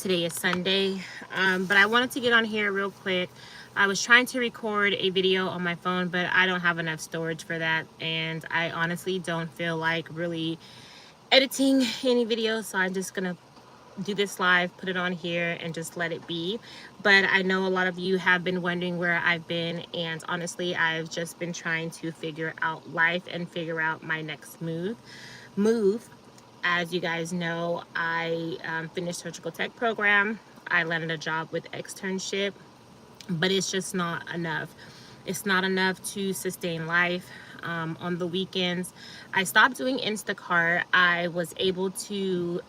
Today is Sunday, but I wanted to get on here real quick. I was trying to record a video on my phone, but I don't have enough storage for that, and I honestly don't feel like really editing any videos, so I'm just gonna do this live, put it on here, and just let it be. But I know a lot of you have been wondering where I've been, and honestly, I've just been trying to figure out life and figure out my next move. As you guys know, I finished surgical tech program. I landed a job with externship, but it's just not enough. It's not enough to sustain life. On the weekends, I stopped doing Instacart. I was able to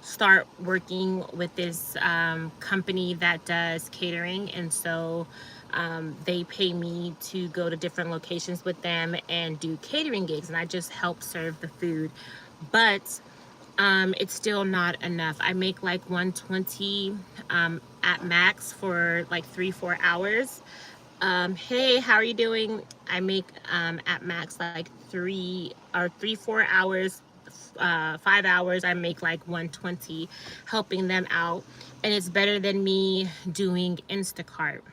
start working with this company that does catering, and so they pay me to go to different locations with them and do catering gigs, and I just help serve the food. But it's still not enough. I make like 120 at max for like 3-4 hours. Hey, how are you doing? I make at max like 3-4 hours, 5 hours. I make like 120 helping them out, and it's better than me doing Instacart.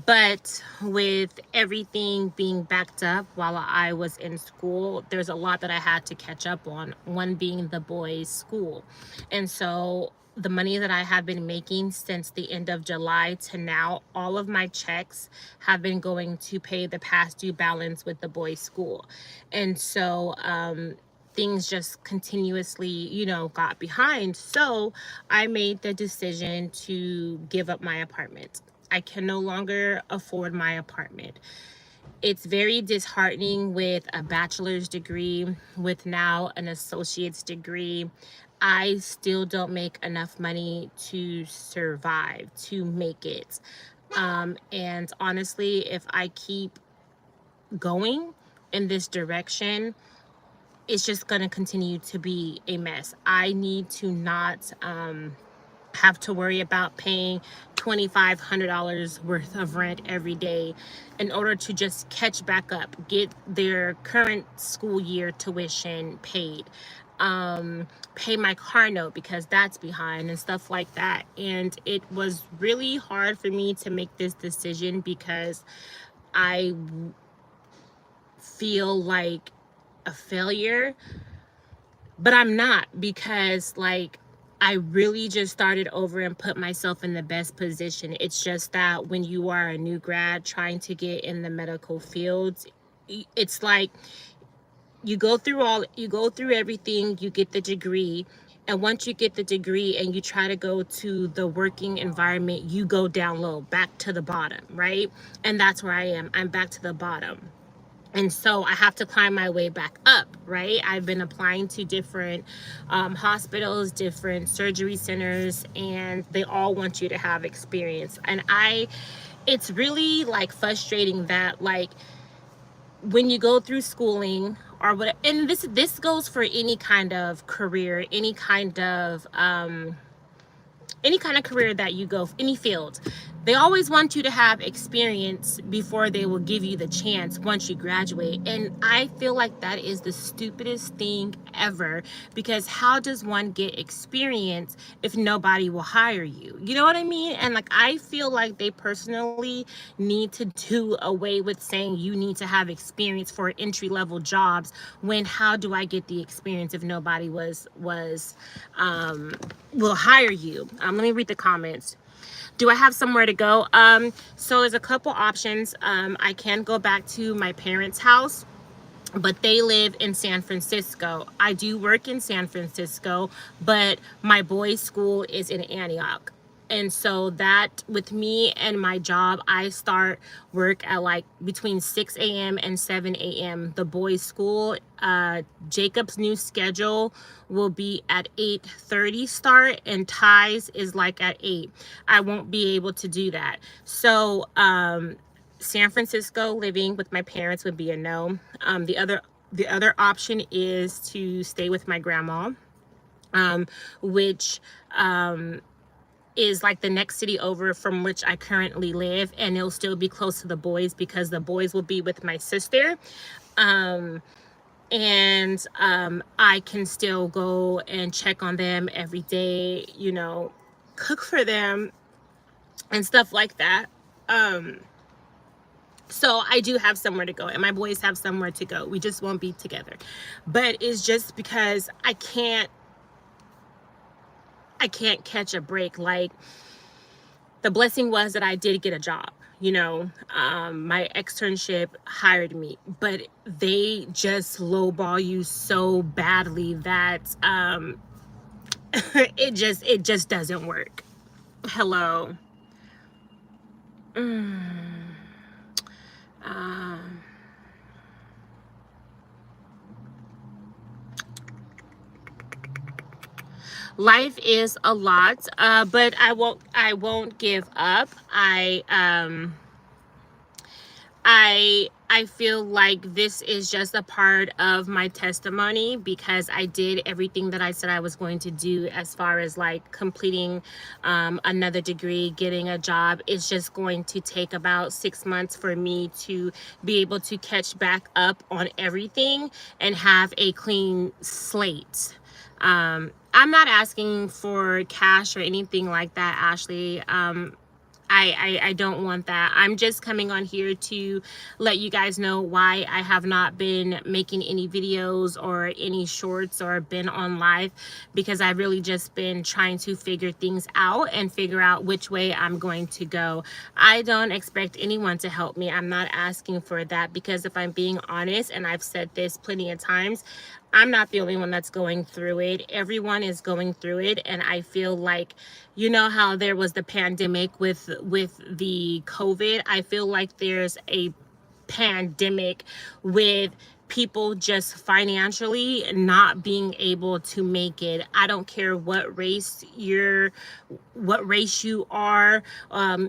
But with everything being backed up while I was in school, there's a lot that I had to catch up on, one being the boys' school. And so the money that I have been making since the end of July to now, all of my checks have been going to pay the past due balance with the boys' school. And so things just continuously, got behind. So I made the decision to give up my apartment. I can no longer afford my apartment. It's very disheartening with a bachelor's degree, with now an associate's degree. I still don't make enough money to survive, to make it. And honestly, if I keep going in this direction, it's just going to continue to be a mess. I need to not have to worry about paying $2,500 worth of rent every day in order to just catch back up, get their current school year tuition paid, pay my car note because that's behind and stuff like that. And it was really hard for me to make this decision because I feel like a failure, but I'm not, because I really just started over and put myself in the best position. It's just that when you are a new grad trying to get in the medical fields, it's like you go through everything, you get the degree, and once you get the degree and you try to go to the working environment, you go down low, back to the bottom, right? And that's where I am. I'm back to the bottom. And so I have to climb my way back up, right? I've been applying to different hospitals, different surgery centers, and they all want you to have experience. And it's really frustrating that when you go through schooling or whatever, and this goes for any kind of career, any kind of career that you go, any field, they always want you to have experience before they will give you the chance once you graduate. And I feel like that is the stupidest thing ever, because how does one get experience if nobody will hire you? You know what I mean? And I feel like they personally need to do away with saying you need to have experience for entry-level jobs, when how do I get the experience if nobody will hire you? Let me read the comments. Do I have somewhere to go? So there's a couple options. I can go back to my parents' house, but they live in San Francisco. I do work in San Francisco, but my boys' school is in Antioch. And so that, with me and my job, I start work at between 6 a.m. and 7 a.m. The boys' school, Jacob's new schedule will be at 8:30 start, and Ty's is at 8. I won't be able to do that. So San Francisco, living with my parents, would be a no. The other option is to stay with my grandma, which is the next city over from which I currently live, and it'll still be close to the boys because the boys will be with my sister. and I can still go and check on them every day, you know, cook for them and stuff like that. So I do have somewhere to go, and my boys have somewhere to go. We just won't be together. But it's just because I can't catch a break. Like, the blessing was that I did get a job. You know, my externship hired me, but they just lowball you so badly that it just doesn't work. Hello. Um, Life is a lot, but I won't give up. I feel like this is just a part of my testimony, because I did everything that I said I was going to do, as far as like completing another degree, getting a job. It's just going to take about 6 months for me to be able to catch back up on everything and have a clean slate. I'm not asking for cash or anything like that, Ashley. I don't want that. I'm just coming on here to let you guys know why I have not been making any videos or any shorts or been on live, because I've really just been trying to figure things out and figure out which way I'm going to go. I don't expect anyone to help me. I'm not asking for that, because if I'm being honest, and I've said this plenty of times, I'm not the only one that's going through it. Everyone is going through it, and I feel like, you know how there was the pandemic with the COVID? I feel like there's a pandemic with people just financially not being able to make it. I don't care what race you are,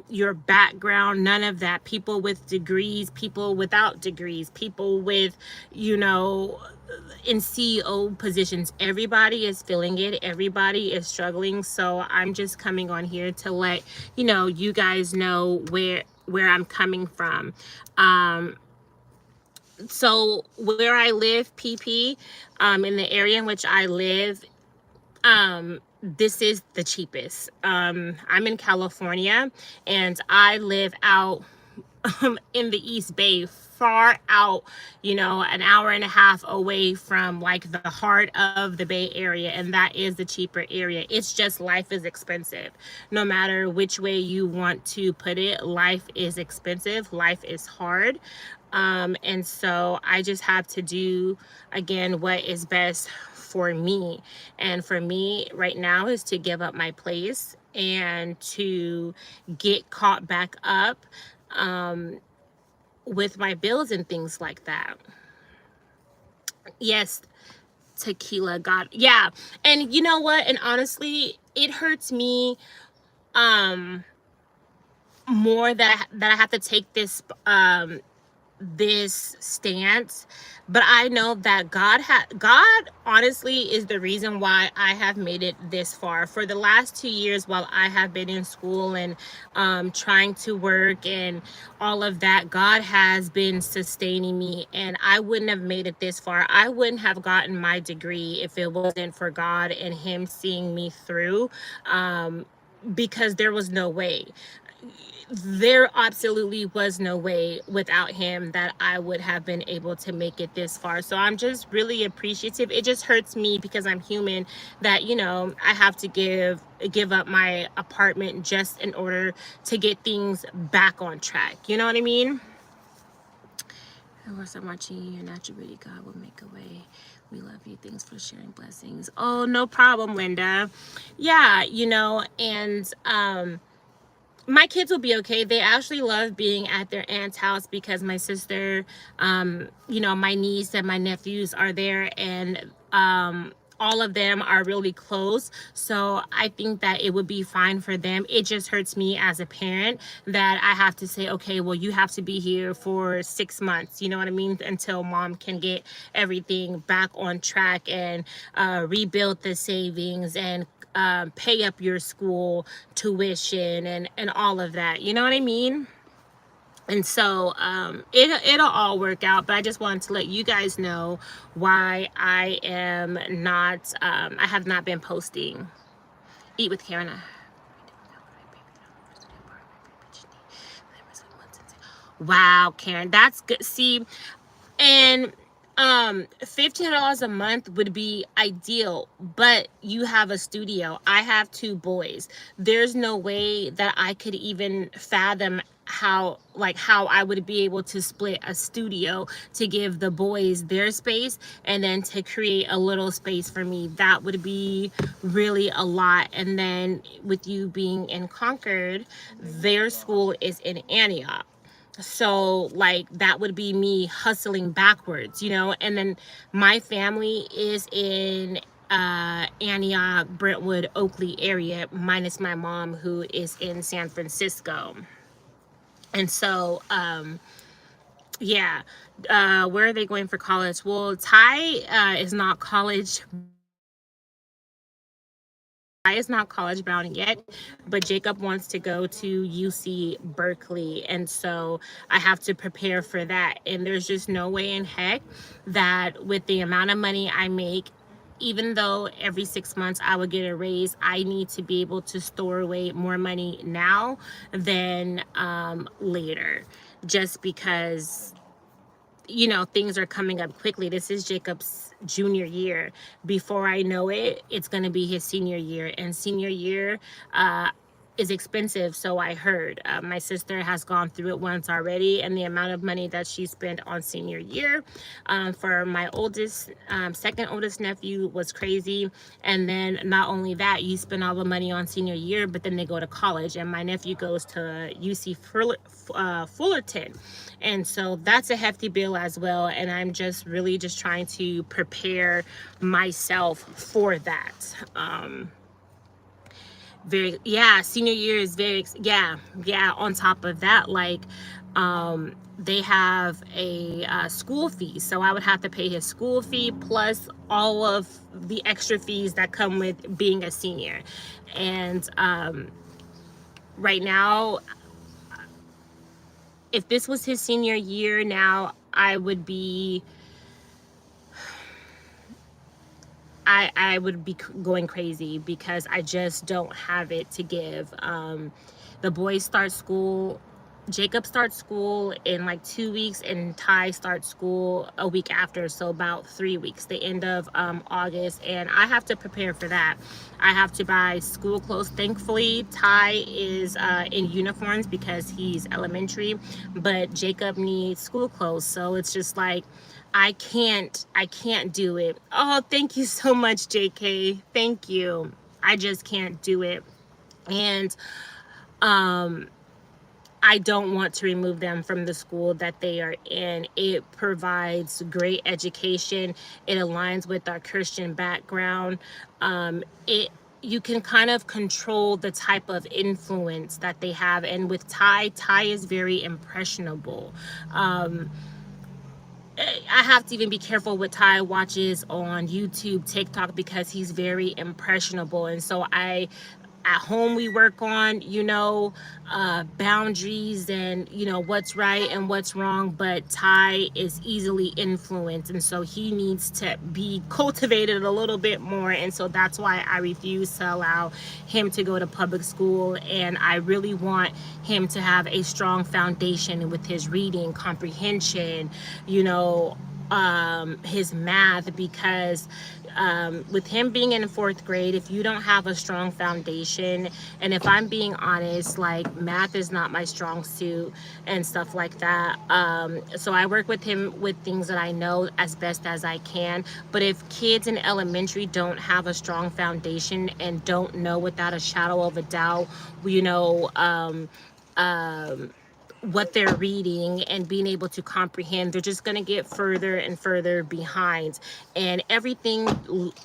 your background, none of that. People with degrees, people without degrees, people with, you know, in CEO positions, everybody is feeling it, everybody is struggling. So I'm just coming on here to let you guys know where I'm coming from. So where I live, PP, in the area in which I live, this is the cheapest. I'm in California, and I live out in the East Bay, far out, an hour and a half away from like the heart of the Bay Area, and that is the cheaper area. It's just, life is expensive. No matter which way you want to put it, life is expensive, life is hard. And so I just have to do, again, what is best for me. And for me right now is to give up my place and to get caught back up with my bills and things like that. Yes, tequila, God. Yeah. And you know what? And honestly, it hurts me more that I have to take this stance, but I know that God honestly is the reason why I have made it this far. For the last 2 years, while I have been in school and trying to work and all of that, God has been sustaining me, and I wouldn't have made it this far. I wouldn't have gotten my degree if it wasn't for God and him seeing me through, because there was no way. There absolutely was no way without him that I would have been able to make it this far. So I'm just really appreciative. It just hurts me because I'm human, that I have to give up my apartment just in order to get things back on track. You know what I mean? Of course, I'm watching you. Your natural beauty, God will make a way. We love you. Thanks for sharing blessings. Oh, no problem, Linda. Yeah, and my kids will be okay. They actually love being at their aunt's house because my sister, my niece and my nephews are there, and all of them are really close. So I think that it would be fine for them. It just hurts me as a parent that I have to say, okay, well, you have to be here for 6 months, you know what I mean, until mom can get everything back on track and rebuild the savings and pay up your school tuition and all of that. You know what I mean? And so it'll all work out, but I just wanted to let you guys know why I am not, I have not been posting. Eat with Karen. Wow, Karen, that's good. See, and $15 a month would be ideal, but you have a studio. I have two boys. There's no way that I could even fathom how I would be able to split a studio to give the boys their space and then to create a little space for me. That would be really a lot. And then with you being in Concord, their school is in Antioch, so like that would be me hustling backwards, you know. And then my family is in Antioch, Brentwood, Oakley area, minus my mom who is in San Francisco. And so yeah, where are they going for college? Well, Ty is not college. Is not college bound yet, but Jacob wants to go to UC Berkeley, and so I have to prepare for that. And there's just no way in heck that with the amount of money I make, even though every 6 months I would get a raise, I need to be able to store away more money now than later, just because, you know, things are coming up quickly. This is Jacob's junior year. Before I know it, it's going to be his senior year, and senior year is expensive, so I heard. My sister has gone through it once already, and the amount of money that she spent on senior year for my oldest, second oldest nephew was crazy. And then not only that, you spend all the money on senior year, but then they go to college, and my nephew goes to UC Fullerton. And so that's a hefty bill as well, and I'm just really just trying to prepare myself for that. Very, yeah, senior year is very, yeah, on top of that, like they have a school fee, so I would have to pay his school fee plus all of the extra fees that come with being a senior. And right now, if this was his senior year now, I would be going crazy because I just don't have it to give. The boys start school, Jacob starts school in like 2 weeks, and Ty starts school a week after, so about 3 weeks, the end of August, and I have to prepare for that. I have to buy school clothes. Thankfully, Ty is in uniforms because he's elementary, but Jacob needs school clothes, so it's just like I can't do it. Oh, thank you so much, JK. Thank you. I just can't do it. And I don't want to remove them from the school that they are in. It provides great education. It aligns with our Christian background. You can kind of control the type of influence that they have. And with Ty is very impressionable. I have to even be careful what Ty watches on YouTube, TikTok, because he's very impressionable. And so at home we work on, you know, boundaries and, you know, what's right and what's wrong, but Ty is easily influenced, and so he needs to be cultivated a little bit more. And so that's why I refuse to allow him to go to public school, and I really want him to have a strong foundation with his reading comprehension, you know, his math, because with him being in 4th grade, if you don't have a strong foundation, and if I'm being honest, like math is not my strong suit and stuff like that. So I work with him with things that I know as best as I can. But if kids in elementary don't have a strong foundation and don't know without a shadow of a doubt, you know, what they're reading and being able to comprehend, they're just going to get further and further behind, and everything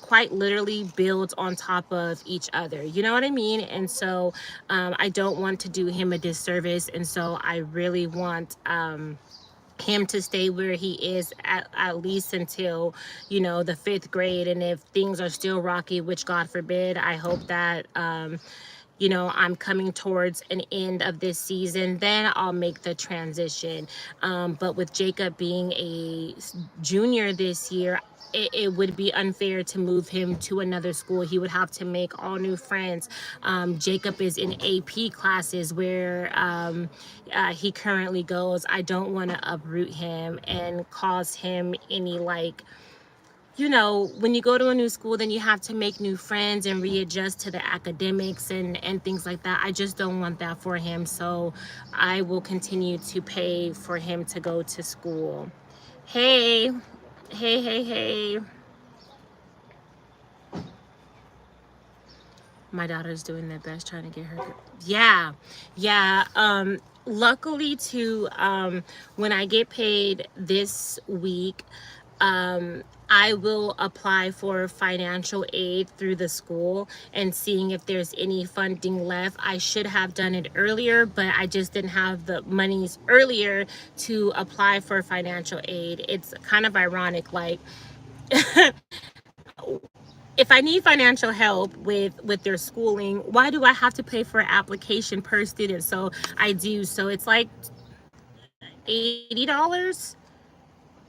quite literally builds on top of each other, you know what I mean? And so I don't want to do him a disservice, and so I really want him to stay where he is at least until, you know, the 5th grade. And if things are still rocky, which God forbid, I hope that you know, I'm coming towards an end of this season, then I'll make the transition. But with Jacob being a junior this year, it would be unfair to move him to another school. He would have to make all new friends. Jacob is in AP classes where he currently goes. I don't want to uproot him and cause him any, like, you know, when you go to a new school, then you have to make new friends and readjust to the academics and things like that. I just don't want that for him. So I will continue to pay for him to go to school. Hey, hey. My daughter's doing their best trying to get her. Yeah. Luckily too, when I get paid this week, I will apply for financial aid through the school and seeing if there's any funding left. I should have done it earlier, but I just didn't have the monies earlier to apply for financial aid. It's kind of ironic, like if I need financial help with their schooling, why do I have to pay for an application per student? So I do. So it's like $80,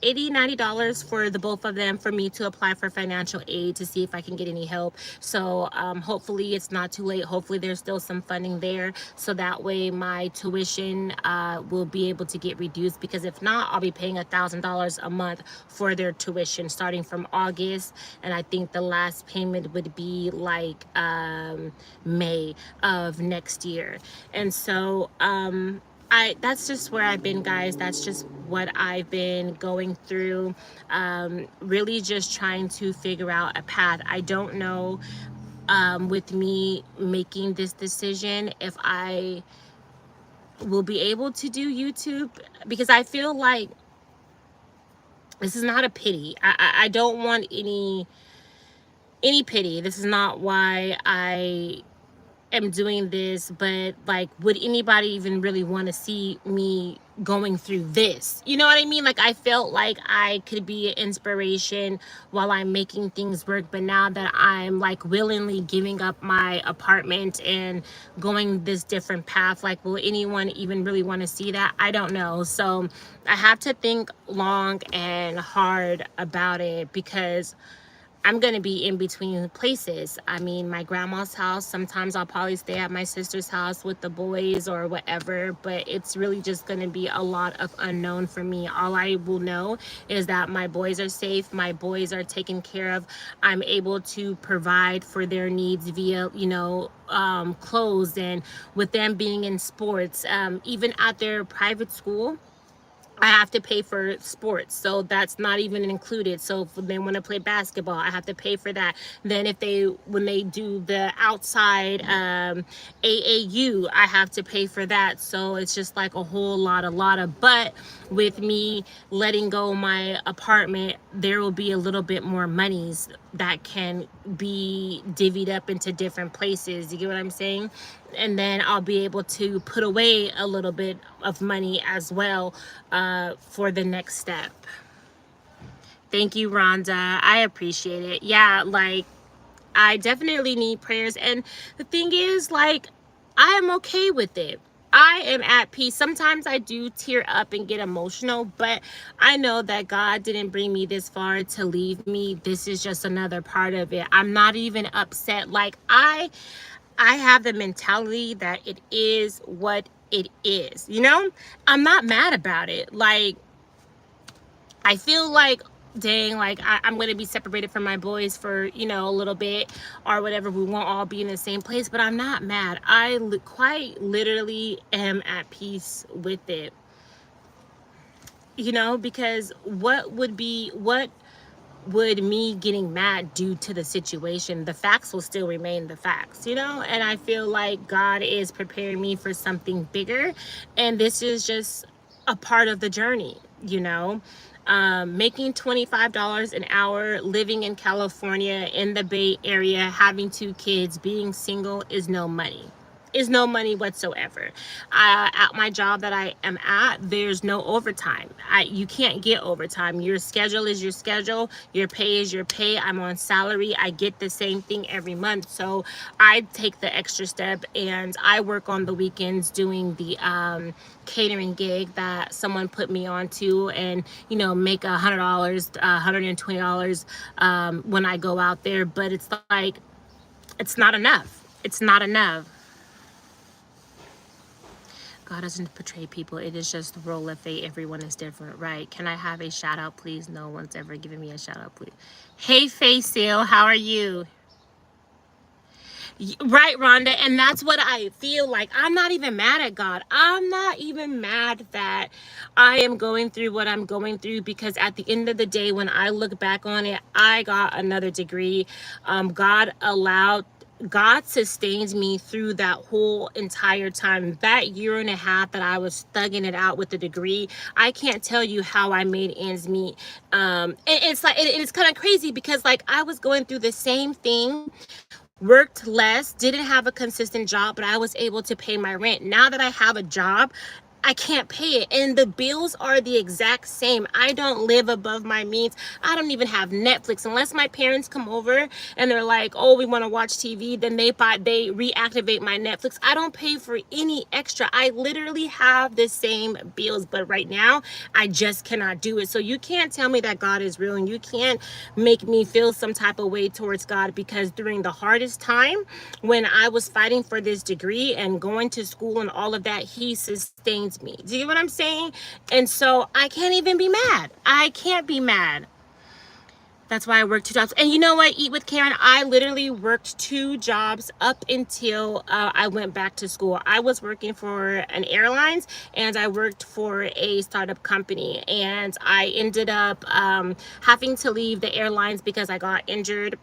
$90 for the both of them for me to apply for financial aid to see if I can get any help. So hopefully it's not too late. Hopefully there's still some funding there, so that way my tuition will be able to get reduced, because if not, I'll be paying $1,000 a month for their tuition starting from August, and I think the last payment would be like May of next year. And so that's just where I've been, guys. That's just what I've been going through. Really just trying to figure out a path. I don't know, with me making this decision, if I will be able to do YouTube, because I feel like this is not a pity. I don't want any pity. This is not why I am doing this, but like, would anybody even really want to see me going through this? You know what I mean? Like, I felt like I could be an inspiration while I'm making things work, but now that I'm like willingly giving up my apartment and going this different path, like, will anyone even really want to see that? I don't know. So I have to think long and hard about it, because I'm going to be in between places. I mean, my grandma's house, sometimes I'll probably stay at my sister's house with the boys or whatever, but it's really just going to be a lot of unknown for me. All I will know is that my boys are safe, my boys are taken care of, I'm able to provide for their needs via, you know, clothes, and with them being in sports, even at their private school, I have to pay for sports, so that's not even included. So if they want to play basketball, I have to pay for that. Then when they do the outside AAU, I have to pay for that. So it's just like a whole lot of, but with me letting go my apartment, there will be a little bit more monies that can be divvied up into different places. You get what I'm saying? And then I'll be able to put away a little bit of money as well for the next step. Thank you, Rhonda. I appreciate it. Yeah, like, I definitely need prayers. And the thing is, like, I am okay with it. I am at peace. Sometimes I do tear up and get emotional, but I know that God didn't bring me this far to leave me. This is just another part of it. I'm not even upset. Like, I have the mentality that it is what it is. You know, I'm not mad about it. Like, I feel like, dang, like I'm going to be separated from my boys for, you know, a little bit or whatever. We won't all be in the same place, but I'm not mad. I quite literally am at peace with it. You know, because what would me getting mad do to the situation? The facts will still remain the facts, you know? And I feel like God is preparing me for something bigger, and this is just a part of the journey, you know? Making $25 an hour, living in California, in the Bay Area, having 2 kids, being single is no money. is no money whatsoever. At my job that I am at, there's no overtime. You can't get overtime. Your schedule is your schedule. Your pay is your pay. I'm on salary. I get the same thing every month. So I take the extra step and I work on the weekends doing the catering gig that someone put me on to, and make $100, $120 when I go out there. But it's like, it's not enough. It's not enough. God doesn't portray people. It is just the role of fate. Everyone is different, right? Can I have a shout out, please? No one's ever given me a shout out, please. Hey, Face Seal, how are you? Right, Rhonda. And that's what I feel like. I'm not even mad at God. I'm not even mad that I am going through what I'm going through, because at the end of the day, when I look back on it, I got another degree. God sustained me through that whole entire time. That year and a half that I was thugging it out with the degree, I can't tell you how I made ends meet. It's kind of crazy, because like I was going through the same thing, worked less, didn't have a consistent job, but I was able to pay my rent. Now that I have a job, I can't pay it, and the bills are the exact same. I don't live above my means. I don't even have Netflix unless my parents come over and they're like, oh, we want to watch TV, then they reactivate my Netflix. I don't pay for any extra. I literally have the same bills, but right now I just cannot do it. So you can't tell me that God is real, and you can't make me feel some type of way towards God, because during the hardest time when I was fighting for this degree and going to school and all of that, he sustains me. Do you get what I'm saying? And so I can't even be mad. I can't be mad. That's why I worked 2 jobs. And you know what, Eat with Karen, I literally worked 2 jobs up until I went back to school. I was working for an airlines, and I worked for a startup company, and I ended up having to leave the airlines because I got injured.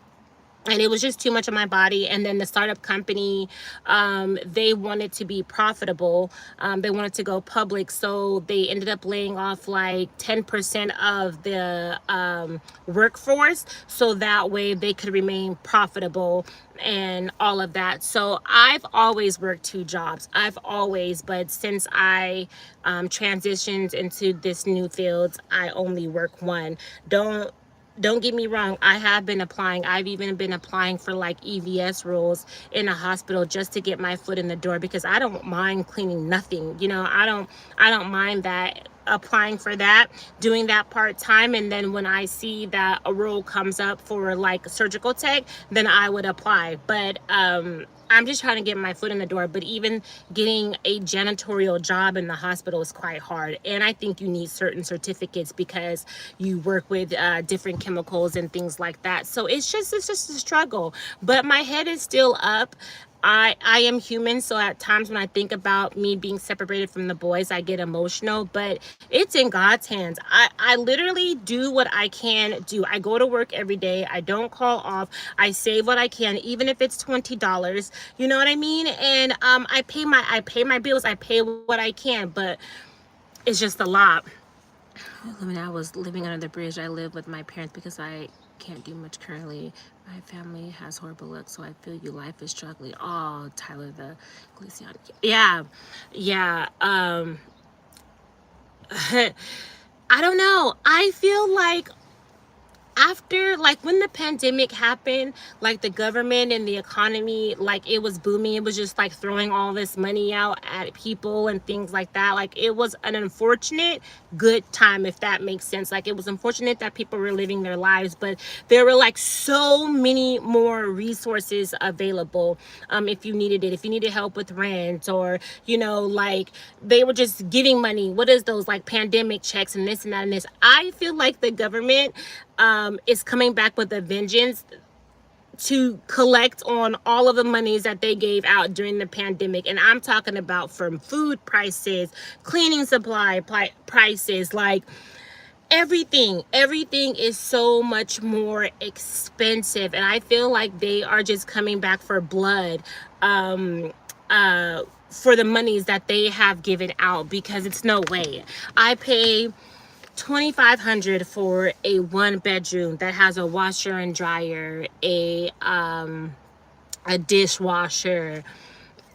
And it was just too much of my body. And then the startup company, they wanted to be profitable. They wanted to go public. So they ended up laying off like 10% of the workforce, so that way they could remain profitable and all of that. So I've always worked 2 jobs. But since I transitioned into this new field, I only work 1. Don't get me wrong, I have been applying. I've even been applying for like EVS roles in a hospital just to get my foot in the door, because I don't mind cleaning nothing. I don't mind that, applying for that, doing that part-time, and then when I see that a role comes up for like surgical tech, then I would apply. But I'm just trying to get my foot in the door. But even getting a janitorial job in the hospital is quite hard, and I think you need certain certificates because you work with different chemicals and things like that. So it's just a struggle, but my head is still up. I am human, so at times when I think about me being separated from the boys, I get emotional, but it's in God's hands. I literally do what I can do. I go to work every day. I don't call off. I save what I can, even if it's $20. You know what I mean? And I pay my bills. I pay what I can, but it's just a lot. When I was living under the bridge, I lived with my parents because I can't do much currently. My family has horrible luck, so I feel you. Life is struggling. Oh, Tyler the Glacian. Yeah. I don't know. I feel like after, like, when the pandemic happened, like the government and the economy, like, it was booming. It was just like throwing all this money out at people and things like that. Like, it was an unfortunate good time, if that makes sense. Like, it was unfortunate that people were living their lives, but there were like so many more resources available. If you needed it, if you needed help with rent, or like they were just giving money. What is those, like, pandemic checks and this and that and this? I feel like the government is coming back with a vengeance to collect on all of the monies that they gave out during the pandemic. And I'm talking about from food prices, cleaning supply prices, like everything is so much more expensive. And I feel like they are just coming back for blood, for the monies that they have given out, because it's no way. I pay $2,500 for a 1-bedroom that has a washer and dryer, a dishwasher,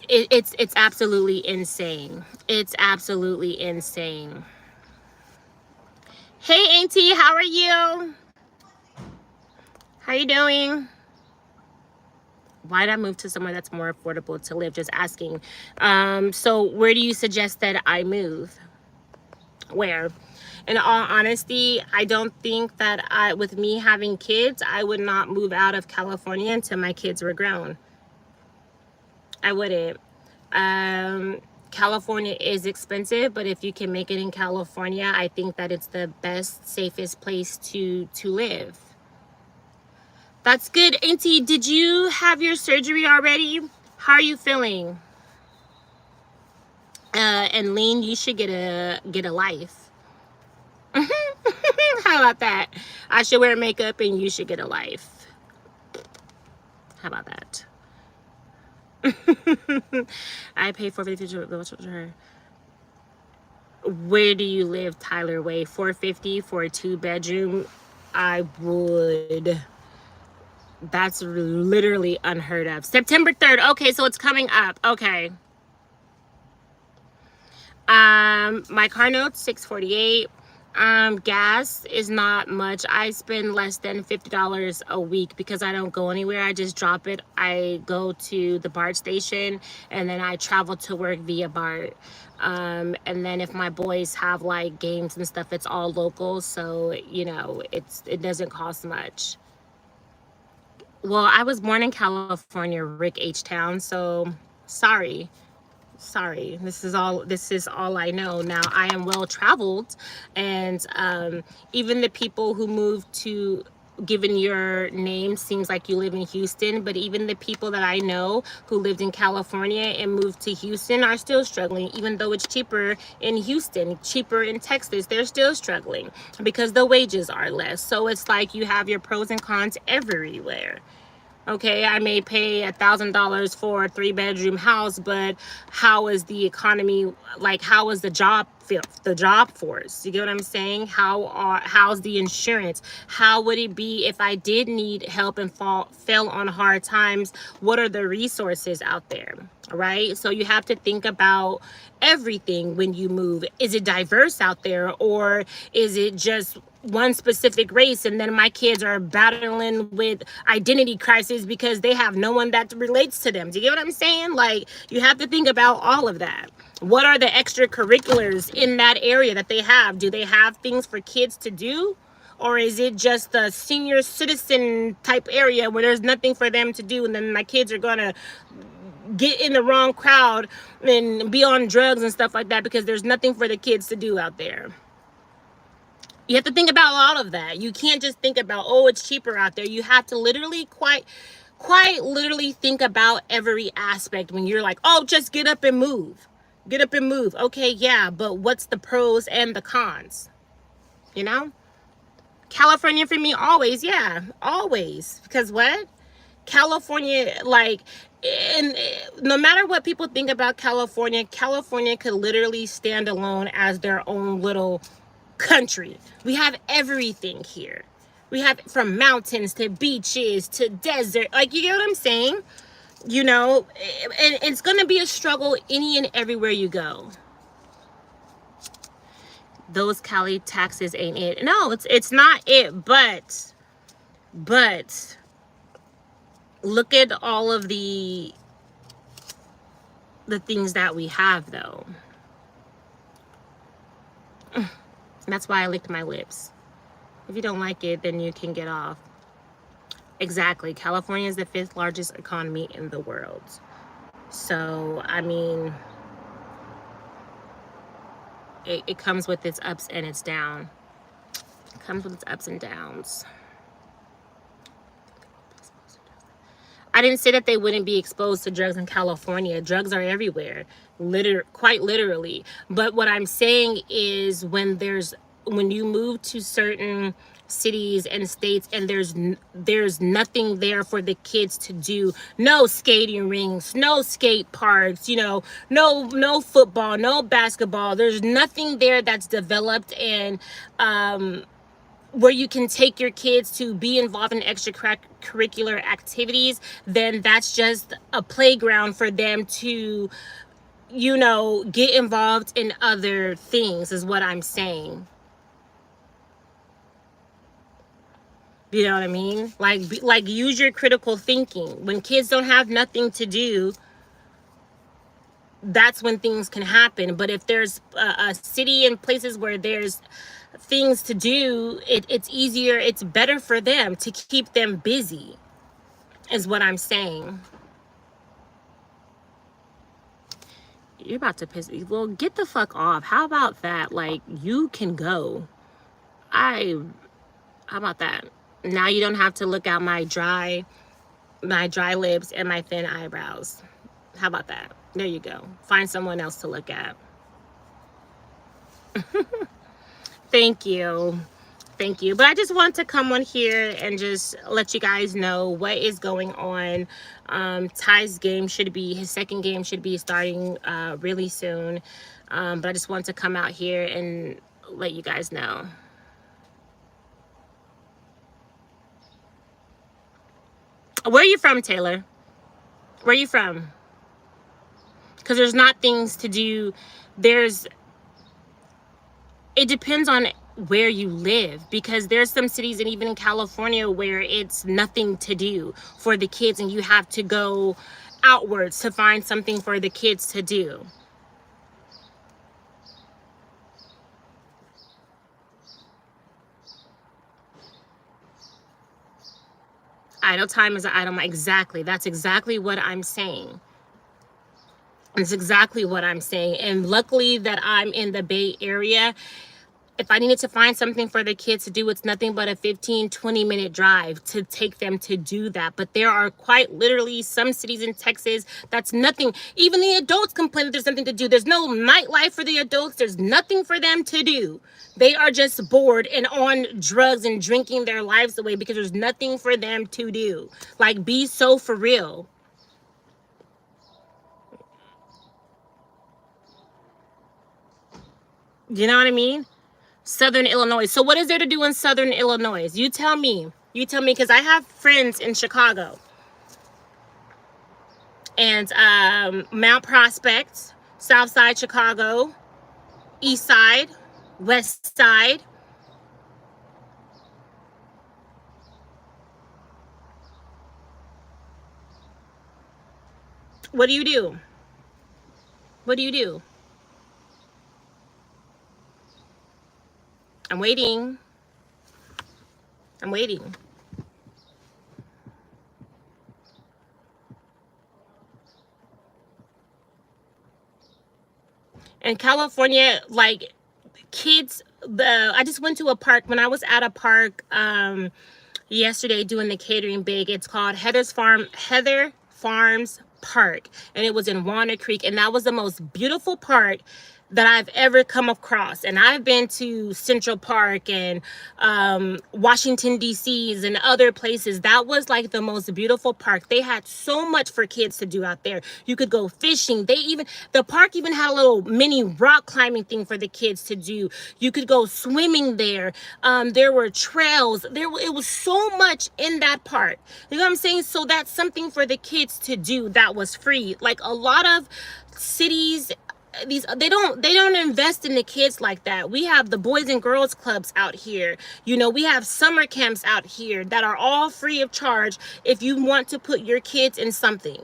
It's absolutely insane. It's absolutely insane. Hey Auntie, how are you? How you doing? Why did I move to somewhere that's more affordable to live? Just asking. So where do you suggest that I move? Where? In all honesty, I don't think that with me having kids, I would not move out of California until my kids were grown. I wouldn't. California is expensive, but if you can make it in California, I think that it's the best, safest place to live. That's good. Auntie, did you have your surgery already? How are you feeling? And Lean, you should get a life. How about that? I should wear makeup and you should get a life. How about that? I pay $450 to her. Where do you live, Tyler Way? $450 for a 2-bedroom? I would. That's literally unheard of. September 3rd. Okay, so it's coming up. Okay. My car note's $648. Gas is not much. I spend less than $50 a week because I don't go anywhere. I just drop it. I go to the BART station and then I travel to work via BART. And then if my boys have like games and stuff, it's all local. So, you know, it doesn't cost much. Well, I was born in California, Rick H. Town. So sorry. This is all I know. Now I am well traveled, and even the people who moved to, given your name seems like you live in Houston, but even the people that I know who lived in California and moved to Houston are still struggling. Even though it's cheaper in Houston, cheaper in Texas, they're still struggling because the wages are less. So it's like you have your pros and cons everywhere. Okay, I may pay $1,000 for a 3-bedroom house, but how is the economy, like how is the job force? You get what I'm saying? How's the insurance? How would it be if I did need help and fell on hard times? What are the resources out there? Right? So you have to think about everything when you move. Is it diverse out there, or is it just one specific race, and then my kids are battling with identity crisis because they have no one that relates to them? Do you get what I'm saying? Like, you have to think about all of that. What are the extracurriculars in that area that they have? Do they have things for kids to do? Or is it just a senior citizen type area where there's nothing for them to do, and then my kids are gonna get in the wrong crowd and be on drugs and stuff like that because there's nothing for the kids to do out there? You have to think about all of that. You can't just think about, oh, it's cheaper out there. You have to literally quite literally think about every aspect when you're like, oh, just get up and move. Get up and move. Okay, yeah, but what's the pros and the cons? You know? California for me, always, yeah, always. Because what? California, like, and no matter what people think about California, California could literally stand alone as their own little country. We have everything here. We have from mountains to beaches to desert. Like, you get what I'm saying? You know, and it's going to be a struggle any and everywhere you go. Those Cali taxes ain't it. No, it's not it, but look at all of the things that we have, though. That's why I licked my lips. If you don't like it, then you can get off. Exactly. California is the 5th largest economy in the world. So, I mean, it comes with its ups and its downs. It comes with its ups and downs. I didn't say that they wouldn't be exposed to drugs in California. Drugs are everywhere, quite literally. But what I'm saying is when you move to certain cities and states and there's nothing there for the kids to do, no skating rinks, no skate parks, you know, no football, no basketball. There's nothing there that's developed and where you can take your kids to be involved in extracurricular activities, then that's just a playground for them to, you know, get involved in other things, is what I'm saying. You know what I mean? Like use your critical thinking. When kids don't have nothing to do, that's when things can happen. But if there's a city and places where there's things to do, it's easier, it's better for them to keep them busy, is what I'm saying. You're about to piss me. Well, get the fuck off. How about that? Like, you can go. How about that? Now you don't have to look at my dry lips and my thin eyebrows. How about that? There you go. Find someone else to look at. Thank you. Thank you. But I just want to come on here and just let you guys know what is going on. Ty's game should be, his second game should be starting really soon. But I just want to come out here and let you guys know. Where are you from, Taylor? Where are you from? Because there's not things to do. It depends on where you live, because there's some cities, and even in California, where it's nothing to do for the kids and you have to go outwards to find something for the kids to do. Idle time is an idle mind. Exactly. That's exactly what I'm saying. It's exactly what I'm saying. And luckily that I'm in the Bay Area. If I needed to find something for the kids to do, it's nothing but a 15-20 minute drive to take them to do that. But there are quite literally some cities in Texas that's nothing. Even the adults complain that there's something to do. There's no nightlife for the adults. There's nothing for them to do. They are just bored and on drugs and drinking their lives away because there's nothing for them to do. Like, be so for real. You know what I mean? Southern Illinois. So what is there to do in Southern Illinois? You tell me. You tell me, because I have friends in Chicago. And Mount Prospect, South Side Chicago, East Side, West Side. What do you do? What do you do? I'm waiting. I'm waiting. In California, like, kids, I just went to a park. When I was at a park yesterday doing the catering big, it's called Heather Farms Park, and it was in Walnut Creek, and that was the most beautiful park that I've ever come across. And I've been to Central Park and Washington D.C.'s and other places. That was like the most beautiful park. They had so much for kids to do out there. You could go fishing. The park even had a little mini rock climbing thing for the kids to do. You could go swimming there. There were trails. It was so much in that park. You know what I'm saying? So that's something for the kids to do that was free. Like, a lot of cities, they don't invest in the kids like that. We have the Boys and Girls Clubs out here. You know, we have summer camps out here that are all free of charge if you want to put your kids in something.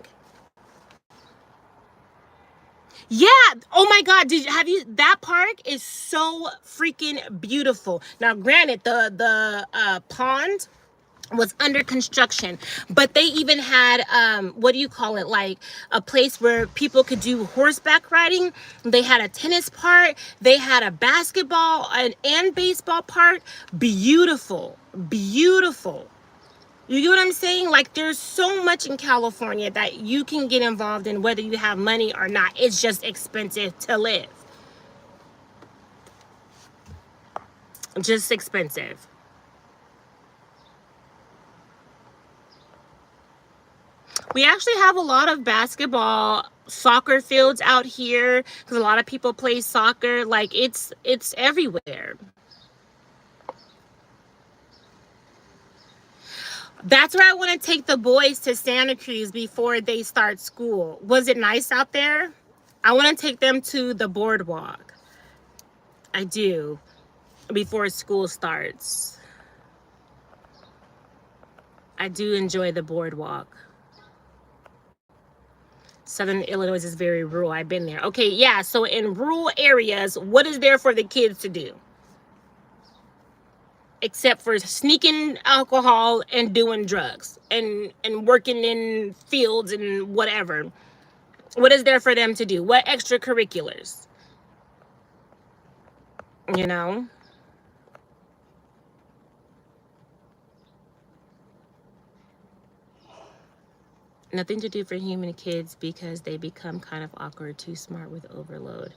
Yeah. Oh my God. That park is so freaking beautiful. Now, granted, the pond was under construction, but they even had what do you call it, like a place where people could do horseback riding. They had a tennis park, they had a basketball and baseball park. Beautiful. You get what I'm saying? Like, there's so much in California that you can get involved in, whether you have money or not. It's just expensive to live. Just expensive. We actually have a lot of basketball, soccer fields out here because a lot of people play soccer. Like, it's everywhere. That's where I want to take the boys to Santa Cruz before they start school. Was it nice out there? I want to take them to the boardwalk. I do. Before school starts. I do enjoy the boardwalk. Southern Illinois is very rural. I've been there. Okay, yeah. So in rural areas, what is there for the kids to do? Except for sneaking alcohol and doing drugs and working in fields and whatever. What is there for them to do? What extracurriculars? You know? Nothing to do for human kids because they become kind of awkward, too smart with overload.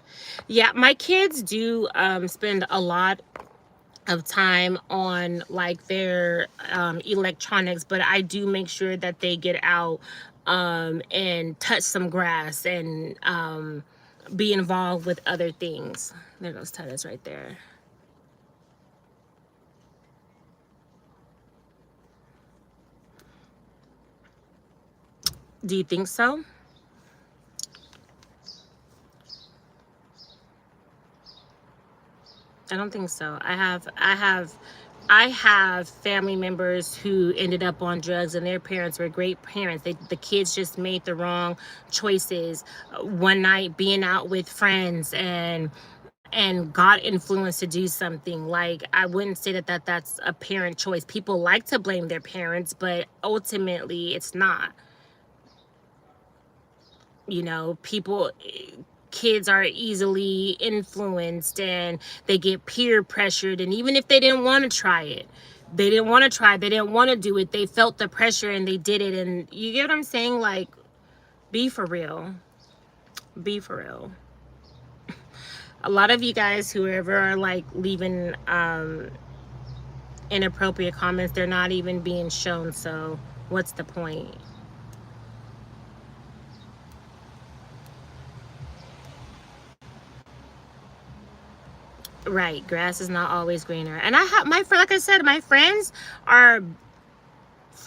Yeah, my kids do spend a lot of time on like their electronics, but I do make sure that they get out and touch some grass and be involved with other things. There goes Titus right there. Do you think so? I don't think so. I have family members who ended up on drugs and their parents were great parents. The kids just made the wrong choices. One night being out with friends and got influenced to do something. Like, I wouldn't say that's a parent choice. People like to blame their parents, but ultimately it's not. You know, kids are easily influenced and they get peer pressured, and even if they didn't want to try it, they didn't want to do it, they felt the pressure and they did it. And you get what I'm saying? Like, be for real. A lot of you guys, whoever are like leaving inappropriate comments, they're not even being shown, so what's the point? Right, grass is not always greener. And I have like I said, my friends are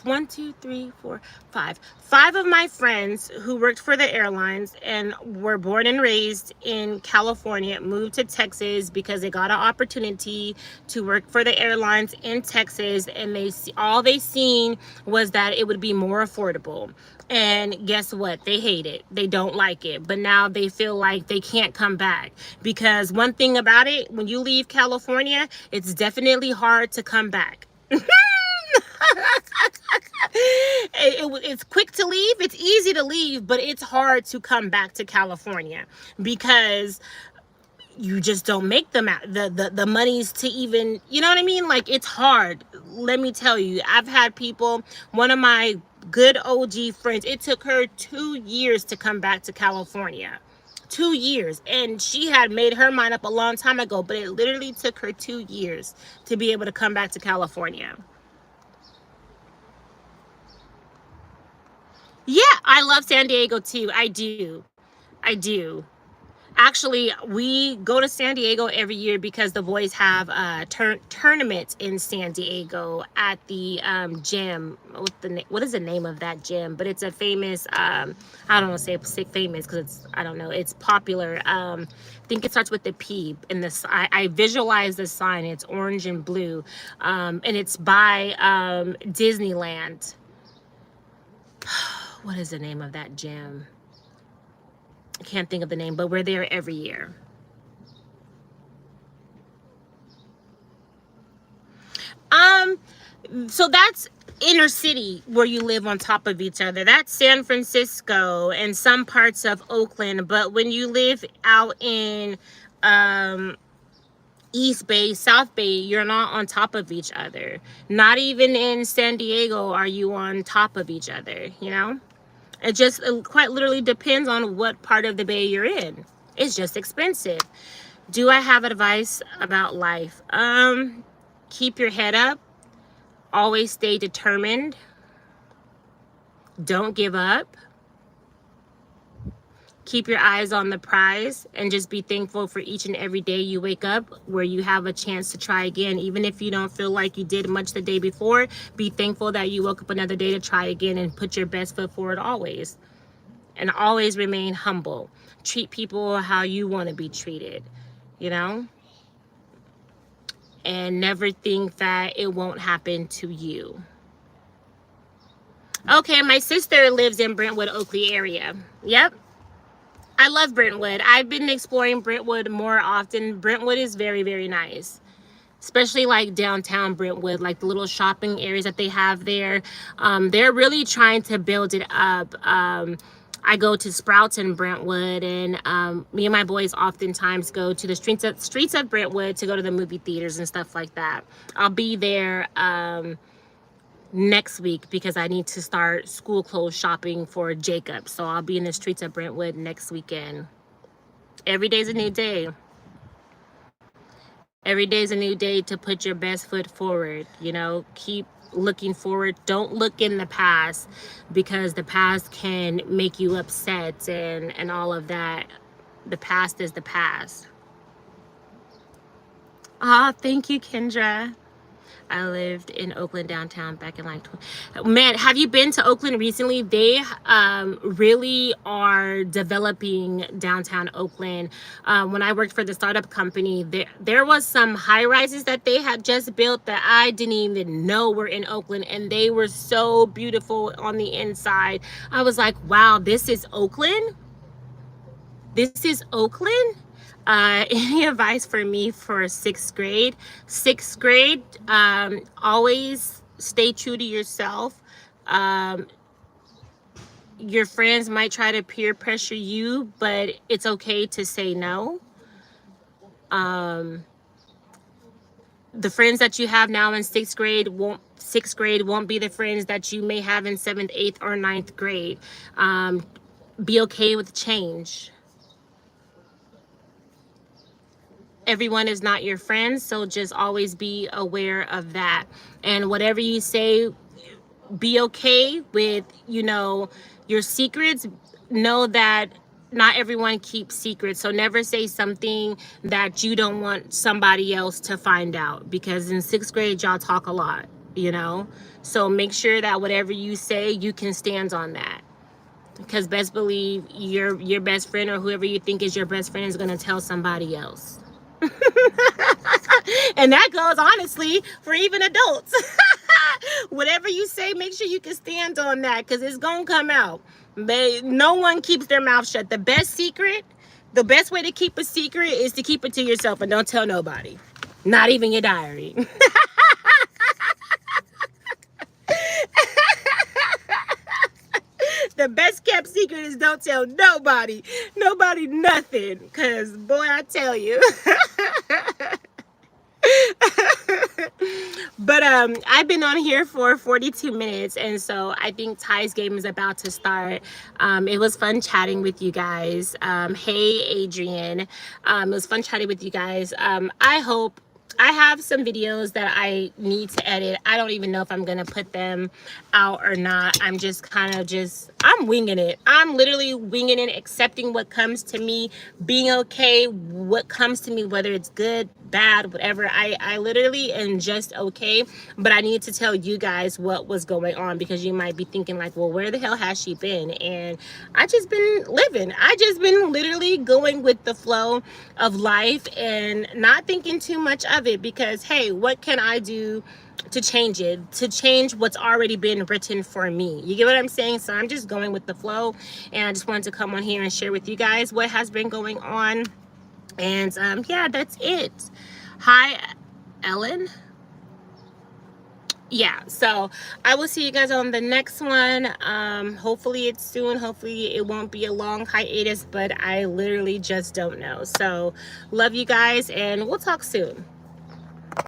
1, 2, 3, 4, 5. 5 of my friends who worked for the airlines and were born and raised in California moved to Texas because they got an opportunity to work for the airlines in Texas, and all they seen was that it would be more affordable. And guess what? They hate it. They don't like it. But now they feel like they can't come back. Because one thing about it, when you leave California, it's definitely hard to come back. It's quick to leave. It's easy to leave, but it's hard to come back to California because you just don't make the monies to even, you know what I mean? Like, it's hard. Let me tell you, I've had people, one of my good OG friends, it took her 2 years to come back to California. 2 years. And she had made her mind up a long time ago, but it literally took her 2 years to be able to come back to California. Yeah, I love San Diego too. I do. Actually, we go to San Diego every year because the boys have tournaments in San Diego at the gym. What is the name of that gym? But it's a famous, I don't want to say famous because I don't know, it's popular. I think it starts with the P. And I visualize the sign. It's orange and blue. And it's by Disneyland. What is the name of that gym? I can't think of the name, but we're there every year. So that's inner city where you live on top of each other. That's San Francisco and some parts of Oakland. But when you live out in East Bay, South Bay, you're not on top of each other. Not even in San Diego are you on top of each other, you know? It just quite literally depends on what part of the Bay you're in. It's just expensive. Do I have advice about life? Keep your head up. Always stay determined. Don't give up. keep your eyes on the prize and just be thankful for each and every day you wake up where you have a chance to try again. Even if you don't feel like you did much the day before, be thankful that you woke up another day to try again, and put your best foot forward always. And always remain humble. Treat people how you want to be treated, you know? And never think that it won't happen to you. Okay, my sister lives in Brentwood, Oakley area. Yep. I love Brentwood. I've been exploring Brentwood more often. Brentwood is very, very nice. Especially like downtown Brentwood, like the little shopping areas that they have there. They're really trying to build it up. I go to Sprouts in Brentwood, and me and my boys oftentimes go to the streets of Brentwood to go to the movie theaters and stuff like that. I'll be there next week because I need to start school clothes shopping for Jacob. So I'll be in the streets of Brentwood next weekend. Every day's a new day. Every day's a new day to put your best foot forward. You know, keep looking forward. Don't look in the past, because the past can make you upset and all of that. The past is the past. Thank you, Kendra. I lived in Oakland downtown back in like man, have you been to Oakland recently? They really are developing downtown Oakland. When I worked for the startup company, there was some high rises that they had just built that I didn't even know were in Oakland, and they were so beautiful on the inside. I was like, wow, this is Oakland? This is Oakland? Any advice for me for 6th grade? 6th grade, always stay true to yourself. Your friends might try to peer pressure you, but it's okay to say no. The friends that you have now in 6th grade won't be the friends that you may have in 7th, 8th, or 9th grade. Be okay with change. Everyone is not your friend, so just always be aware of that. And whatever you say, be okay with, you know, your secrets. Know that not everyone keeps secrets, so never say something that you don't want somebody else to find out, because in 6th grade y'all talk a lot, you know. So make sure that whatever you say, you can stand on that, because best believe your best friend, or whoever you think is your best friend, is going to tell somebody else. And that goes honestly for even adults. Whatever you say, make sure you can stand on that, because it's gonna come out. No one keeps their mouth shut. The best way to keep a secret is to keep it to yourself and don't tell nobody, not even your diary. The best kept secret is don't tell nobody nothing, because boy, I tell you. But I've been on here for 42 minutes, and so I think Ty's game is about to start. It was fun chatting with you guys. Hey, Adrian. It was fun chatting with you guys. I have some videos that I need to edit. I don't even know if I'm gonna put them out or not. I'm just I'm winging it. I'm literally winging it, accepting what comes to me, being okay what comes to me, whether it's good, bad, whatever. I literally am just okay. But I need to tell you guys what was going on, because you might be thinking like, well, where the hell has she been? And I just been living. I just been literally going with the flow of life and not thinking too much of it, because hey, what can I do to change it, to change what's already been written for me? You get what I'm saying? So I'm just going with the flow, and I just wanted to come on here and share with you guys what has been going on. And yeah, that's it. Hi, Ellen. Yeah, so I will see you guys on the next one. Hopefully it's soon. Hopefully it won't be a long hiatus, but I literally just don't know. So love you guys, and we'll talk soon.